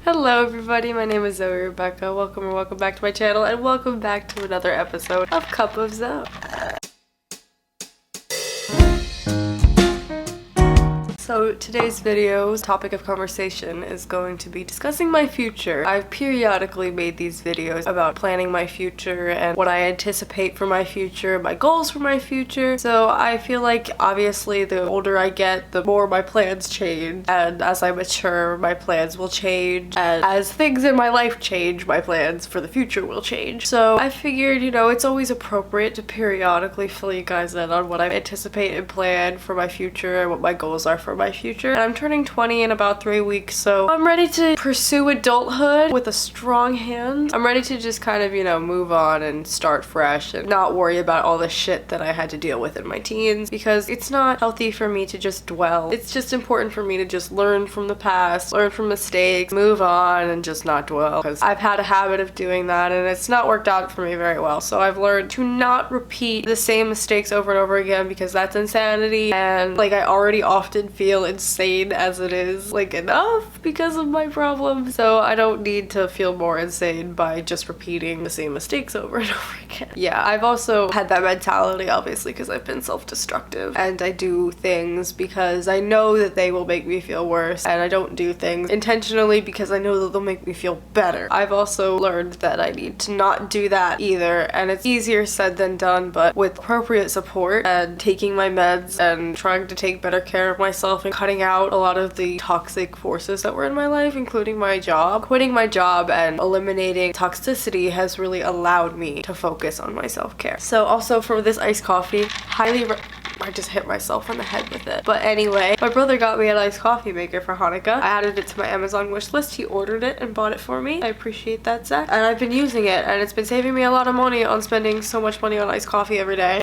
Hello everybody, my name is Rebekah. Welcome back to my channel, and welcome back to another episode of Cup of Zoe. So today's video's topic of conversation is going to be discussing my future. I've periodically made these videos about planning my future and what I anticipate for my future, my goals for my future. So I feel like obviously the older I get, the more my plans change. And as I mature, my plans will change. And as things in my life change, my plans for the future will change. So I figured, you know, it's always appropriate to periodically fill you guys in on what I anticipate and plan for my future and what my goals are for my future. And I'm turning 20 in about 3 weeks, so I'm ready to pursue adulthood with a strong hand. I'm ready to just kind of, you know, move on and start fresh and not worry about all the shit that I had to deal with in my teens, because it's not healthy for me to just dwell. It's just important for me to just learn from the past, learn from mistakes, move on, and just not dwell, because I've had a habit of doing that and it's not worked out for me very well. So I've learned to not repeat the same mistakes over and over again, because that's insanity. And like, I already often feel insane as it is, like, enough because of my problem, so I don't need to feel more insane by just repeating the same mistakes over and over again. Yeah, I've also had that mentality, obviously, because I've been self-destructive, and I do things because I know that they will make me feel worse, and I don't do things intentionally because I know that they'll make me feel better. I've also learned that I need to not do that either, and it's easier said than done, but with appropriate support and taking my meds and trying to take better care of myself and cutting out a lot of the toxic forces that were in my life, including my job. Quitting my job and eliminating toxicity has really allowed me to focus on my self-care. So also for this iced coffee, I just hit myself on the head with it. But anyway, my brother got me an iced coffee maker for Hanukkah. I added it to my Amazon wish list. He ordered it and bought it for me. I appreciate that, Zach. And I've been using it, and it's been saving me a lot of money on spending so much money on iced coffee every day.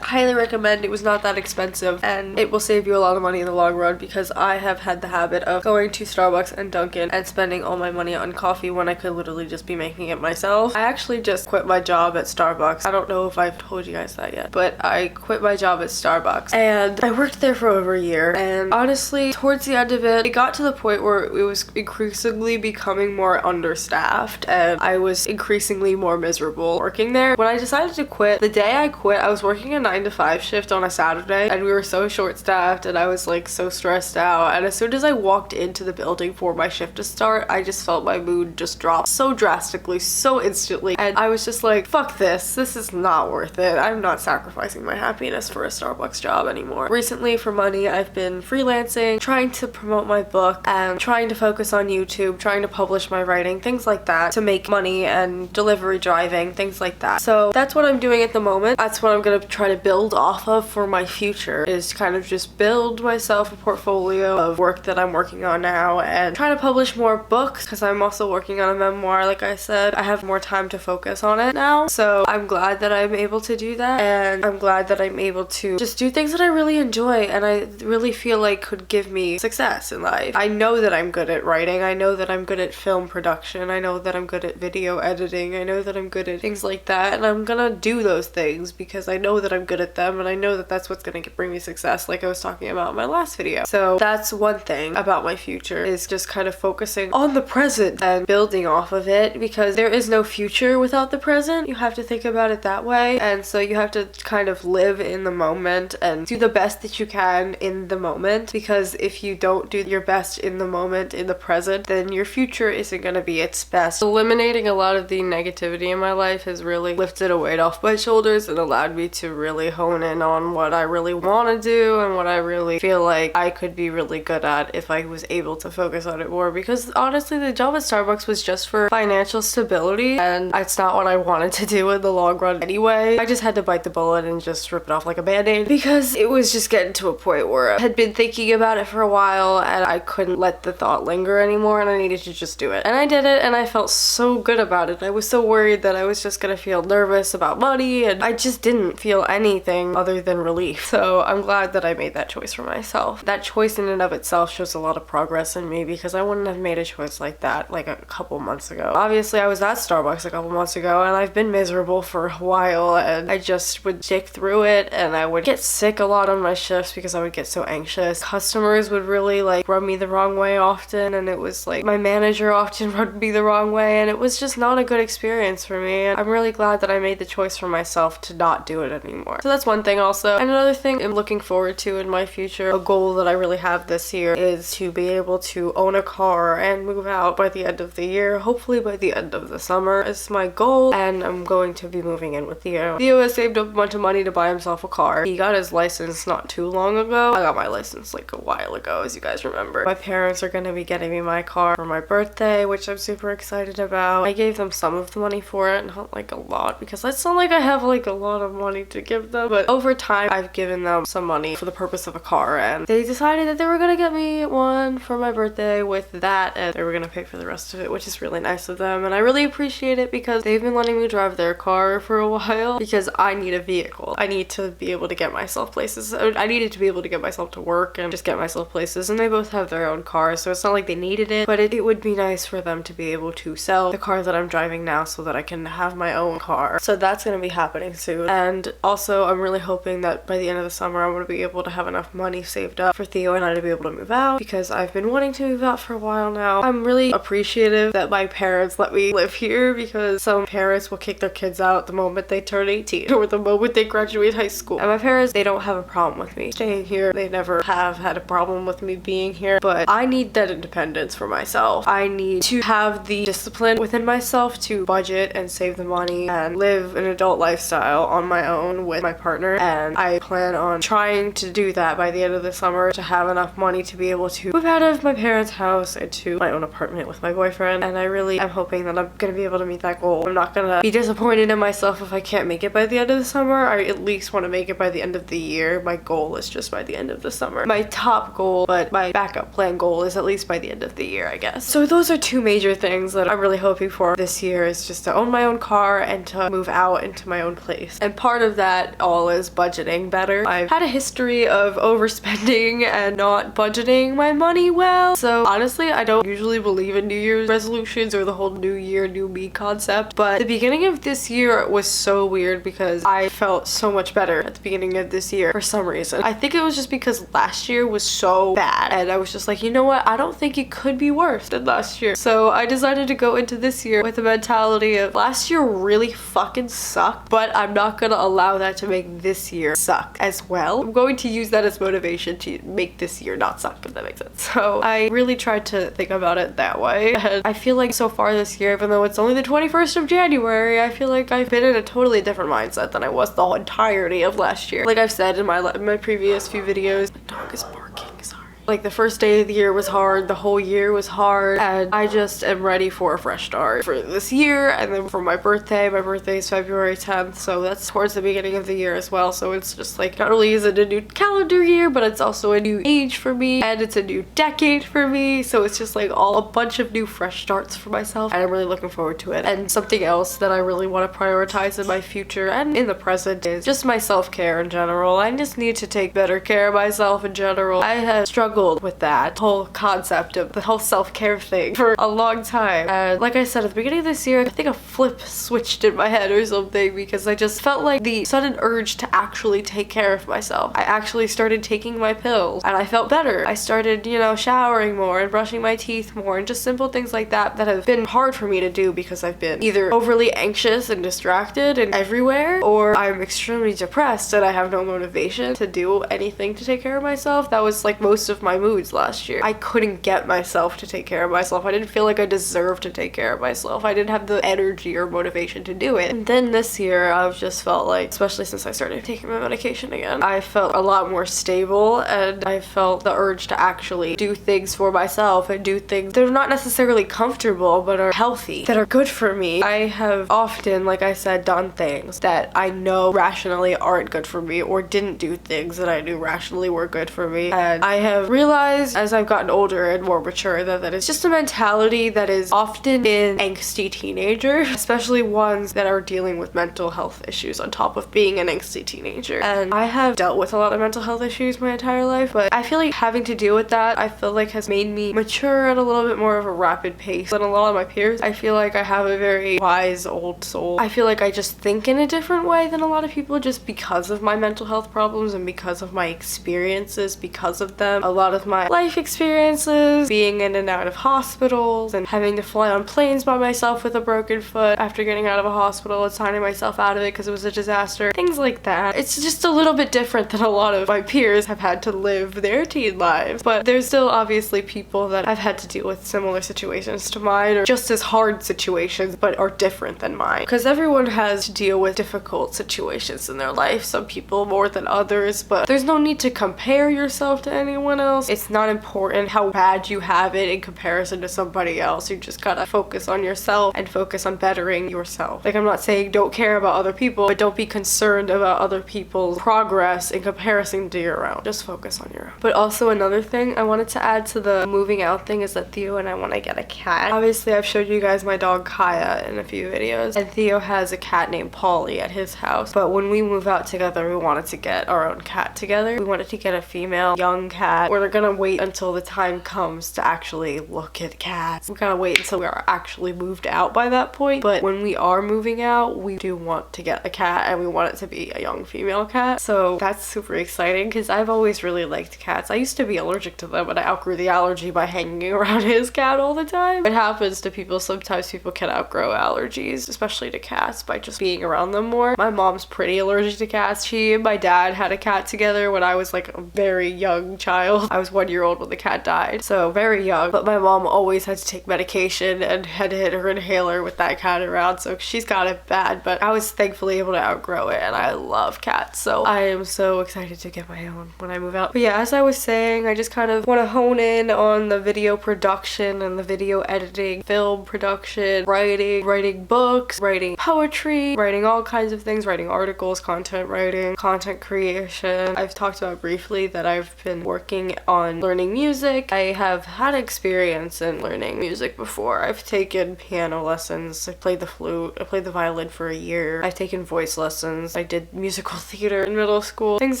Highly recommend. It was not that expensive, and it will save you a lot of money in the long run, because I have had the habit of going to Starbucks and Dunkin' and spending all my money on coffee when I could literally just be making it myself. I actually just quit my job at Starbucks. I don't know if I've told you guys that yet, but I quit my job at Starbucks, and I worked there for over a year, and honestly, towards the end of it, it got to the point where it was increasingly becoming more understaffed, and I was increasingly more miserable working there. When I decided to quit, the day I quit, I was working a 9-to-5 shift on a Saturday, and we were so short-staffed, and I was like so stressed out, and as soon as I walked into the building for my shift to start, I just felt my mood just drop so drastically, so instantly, and I was just like, fuck this is not worth it. I'm not sacrificing my happiness for a Starbucks job anymore. Recently, for money, I've been freelancing, trying to promote my book, and trying to focus on YouTube, trying to publish my writing, things like that, to make money, and delivery driving, things like that. So that's what I'm doing at the moment. That's what I'm gonna try to build off of for my future, is kind of just build myself a portfolio of work that I'm working on now, and try to publish more books, because I'm also working on a memoir. Like I said, I have more time to focus on it now, so I'm glad that I'm able to do that, and I'm glad that I'm able to just do things that I really enjoy and I really feel like could give me success in life. I know that I'm good at writing, I know that I'm good at film production, I know that I'm good at video editing, I know that I'm good at things like that, and I'm gonna do those things because I know that I'm good at them, and I know that that's what's gonna bring me success, like I was talking about in my last video. So that's one thing about my future, is just kind of focusing on the present and building off of it, because there is no future without the present. You have to think about it that way, and so you have to kind of live in the moment and do the best that you can in the moment, because if you don't do your best in the moment, in the present, then your future isn't gonna be its best. Eliminating a lot of the negativity in my life has really lifted a weight off my shoulders and allowed me to really hone in on what I really want to do and what I really feel like I could be really good at if I was able to focus on it more, because honestly the job at Starbucks was just for financial stability, and it's not what I wanted to do in the long run anyway. I just had to bite the bullet and just rip it off like a band-aid, because it was just getting to a point where I had been thinking about it for a while and I couldn't let the thought linger anymore, and I needed to just do it. And I did it, and I felt so good about it. I was so worried that I was just gonna feel nervous about money, and I just didn't feel any anything other than relief. So I'm glad that I made that choice for myself. That choice in and of itself shows a lot of progress in me, because I wouldn't have made a choice like that like a couple months ago. Obviously, I was at Starbucks a couple months ago and I've been miserable for a while, and I just would stick through it, and I would get sick a lot on my shifts because I would get so anxious. Customers would really like rub me the wrong way often, and it was like my manager often rubbed me the wrong way, and it was just not a good experience for me. And I'm really glad that I made the choice for myself to not do it anymore. So that's one thing also. And another thing I'm looking forward to in my future, a goal that I really have this year, is to be able to own a car and move out by the end of the year. Hopefully by the end of the summer is my goal, and I'm going to be moving in with Theo. Theo has saved up a bunch of money to buy himself a car. He got his license not too long ago. I got my license like a while ago, as you guys remember. My parents are gonna be getting me my car for my birthday, which I'm super excited about. I gave them some of the money for it, not like a lot, because it's not like I have like a lot of money to give them, but over time I've given them some money for the purpose of a car, and they decided that they were gonna get me one for my birthday with that, and they were gonna pay for the rest of it, which is really nice of them. And I really appreciate it, because they've been letting me drive their car for a while, because I need a vehicle. I need to be able to get myself places. I needed to be able to get myself to work and just get myself places, and they both have their own cars, so it's not like they needed it, but it would be nice for them to be able to sell the car that I'm driving now so that I can have my own car. So that's gonna be happening soon. And also I'm really hoping that by the end of the summer I'm gonna be able to have enough money saved up for Theo and I to be able to move out, because I've been wanting to move out for a while now. I'm really appreciative that my parents let me live here, because some parents will kick their kids out the moment they turn 18 or the moment they graduate high school. And my parents, they don't have a problem with me staying here. They never have had a problem with me being here, but I need that independence for myself. I need to have the discipline within myself to budget and save the money and live an adult lifestyle on my own with my partner, and I plan on trying to do that by the end of the summer, to have enough money to be able to move out of my parents' house into my own apartment with my boyfriend. And I really am hoping that I'm gonna be able to meet that goal. I'm not gonna be disappointed in myself if I can't make it by the end of the summer. I at least want to make it by the end of the year. My goal is just by the end of the summer. My top goal, but my backup plan goal, is at least by the end of the year, I guess. So those are two major things that I'm really hoping for this year, is just to own my own car and to move out into my own place. And part of that all is budgeting better. I've had a history of overspending and not budgeting my money well. So honestly, I don't usually believe in New Year's resolutions or the whole new year, new me concept, but the beginning of this year was so weird because I felt so much better at the beginning of this year for some reason. I think it was just because last year was so bad, and I was just like, you know what, I don't think it could be worse than last year. So I decided to go into this year with the mentality of, last year really fucking sucked, but I'm not gonna allow that to make this year suck as well. I'm going to use that as motivation to make this year not suck, if that makes sense. So I really tried to think about it that way, and I feel like so far this year, even though it's only the 21st of January, I feel like I've been in a totally different mindset than I was the entirety of last year. Like I've said in my previous few videos, the dog is barking, sorry. Like the first day of the year was hard, the whole year was hard, and I just am ready for a fresh start for this year. And then for my birthday is February 10th, so that's towards the beginning of the year as well. So it's just like, not only is it a new calendar year, but it's also a new age for me, and it's a new decade for me. So it's just like a bunch of new fresh starts for myself, and I'm really looking forward to it. And something else that I really want to prioritize in my future and in the present is just my self-care in general. I just need to take better care of myself in general. I have struggled with that whole concept of the whole self-care thing for a long time, and like I said at the beginning of this year, I think a flip switched in my head or something, because I just felt like the sudden urge to actually take care of myself. I actually started taking my pills and I felt better. I started, you know, showering more and brushing my teeth more, and just simple things like that that have been hard for me to do because I've been either overly anxious and distracted and everywhere, or I'm extremely depressed and I have no motivation to do anything to take care of myself. That was like most of my moods last year. I couldn't get myself to take care of myself. I didn't feel like I deserved to take care of myself. I didn't have the energy or motivation to do it. And then this year I've just felt like, especially since I started taking my medication again, I felt a lot more stable, and I felt the urge to actually do things for myself and do things that are not necessarily comfortable but are healthy, that are good for me. I have often, like I said, done things that I know rationally aren't good for me, or didn't do things that I knew rationally were good for me, and I have realized as I've gotten older and more mature that it's just a mentality that is often in angsty teenagers, especially ones that are dealing with mental health issues on top of being an angsty teenager. And I have dealt with a lot of mental health issues my entire life, but I feel like having to deal with that, I feel like has made me mature at a little bit more of a rapid pace than a lot of my peers. I feel like I have a very wise old soul. I feel like I just think in a different way than a lot of people just because of my mental health problems and because of my experiences because of them. A lot of my life experiences, being in and out of hospitals and having to fly on planes by myself with a broken foot after getting out of a hospital and signing myself out of it because it was a disaster. Things like that. It's just a little bit different than a lot of my peers have had to live their teen lives. But there's still obviously people that I've had to deal with similar situations to mine or just as hard situations but are different than mine. Because everyone has to deal with difficult situations in their life. Some people more than others, but there's no need to compare yourself to anyone else. It's not important how bad you have it in comparison to somebody else. You just gotta focus on yourself and focus on bettering yourself. Like, I'm not saying don't care about other people, but don't be concerned about other people's progress in comparison to your own. Just focus on your own. But also another thing I wanted to add to the moving out thing is that Theo and I want to get a cat. Obviously, I've showed you guys my dog Kaya in a few videos, and Theo has a cat named Polly at his house. But when we move out together, we wanted to get our own cat together. We wanted to get a female young cat. We're gonna wait until the time comes to actually look at cats. We gotta wait until we are actually moved out by that point. But when we are moving out, we do want to get a cat, and we want it to be a young female cat. So that's super exciting because I've always really liked cats. I used to be allergic to them, but I outgrew the allergy by hanging around his cat all the time. It happens to people. Sometimes people can outgrow allergies, especially to cats, by just being around them more. My mom's pretty allergic to cats. She and my dad had a cat together when I was like a very young child. I was 1 year old when the cat died, so very young. But my mom always had to take medication and had to hit her inhaler with that cat around, so she's got it bad. But I was thankfully able to outgrow it, and I love cats, so I am so excited to get my own when I move out. But yeah, as I was saying, I just kind of want to hone in on the video production and the video editing, film production, writing books, writing poetry, writing all kinds of things, writing articles, content writing, content creation. I've talked about briefly that I've been working on learning music. I have had experience in learning music before. I've taken piano lessons, I played the flute, I played the violin for a year, I've taken voice lessons, I did musical theater in middle school, things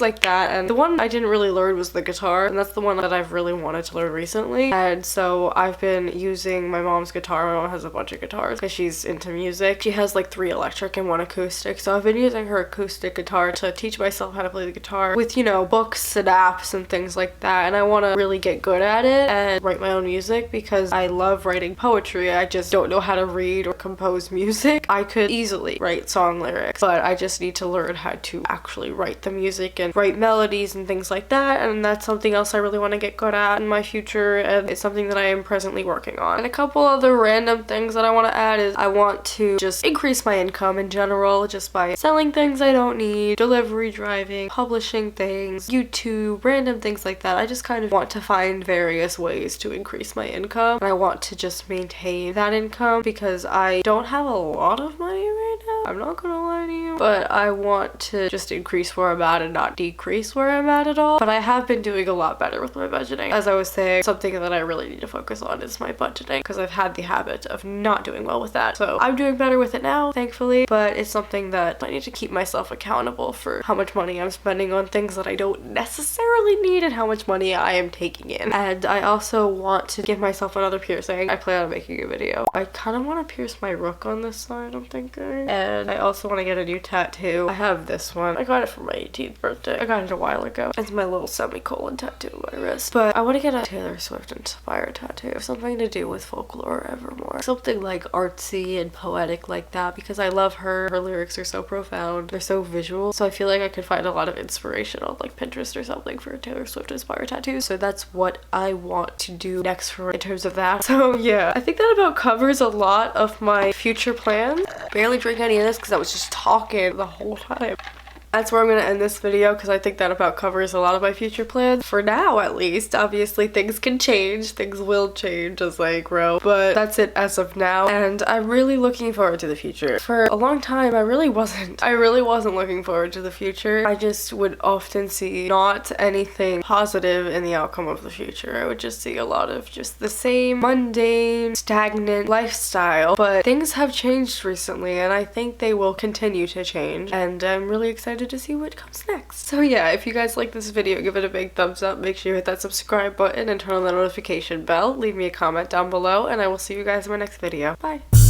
like that. And the one I didn't really learn was the guitar, and that's the one that I've really wanted to learn recently. And so I've been using my mom's guitar. My mom has a bunch of guitars because she's into music. She has like 3 electric and 1 acoustic, so I've been using her acoustic guitar to teach myself how to play the guitar with, you know, books and apps and things like that. And I want to really get good at it and write my own music because I love writing poetry. I just don't know how to read or compose music. I could easily write song lyrics, but I just need to learn how to actually write the music and write melodies and things like that. And that's something else I really want to get good at in my future, and it's something that I am presently working on. And a couple other random things that I want to add is I want to just increase my income in general just by selling things I don't need, delivery driving, publishing things, YouTube, random things like that. I just kind of want to find various ways to increase my income, and I want to just maintain that income because I don't have a lot of money right now. I'm not gonna lie to you, but I want to just increase where I'm at and not decrease where I'm at all. But I have been doing a lot better with my budgeting. As I was saying, something that I really need to focus on is my budgeting because I've had the habit of not doing well with that. So I'm doing better with it now, thankfully, but it's something that I need to keep myself accountable for how much money I'm spending on things that I don't necessarily need and how much money I am taking in. And I also want to give myself another piercing. I plan on making a video. I kind of want to pierce my rook on this side, I'm thinking. And I also want to get a new tattoo. I have this one. I got it for my 18th birthday. I got it a while ago. It's my little semicolon tattoo on my wrist. But I want to get a Taylor Swift inspired tattoo. Something to do with folklore evermore. Something like artsy and poetic like that because I love her. Her lyrics are so profound. They're so visual. So I feel like I could find a lot of inspiration on like Pinterest or something for a Taylor Swift inspired tattoo. So that's what I want to do next for in terms of that. So yeah, I think that about covers a lot of my future plans. Barely drink any of this because I was just talking the whole time. that's where I'm gonna end this video because I think that about covers a lot of my future plans. For now, at least. Obviously, things can change. Things will change as I grow. But that's it as of now. And I'm really looking forward to the future. For a long time, I really wasn't looking forward to the future. I just would often see not anything positive in the outcome of the future. I would just see a lot of just the same mundane, stagnant lifestyle. But things have changed recently and I think they will continue to change. And I'm really excited to see what comes next. So yeah, if you guys like this video, give it a big thumbs up. Make sure you hit that subscribe button and turn on the notification bell. Leave me a comment down below and I will see you guys in my next video. Bye!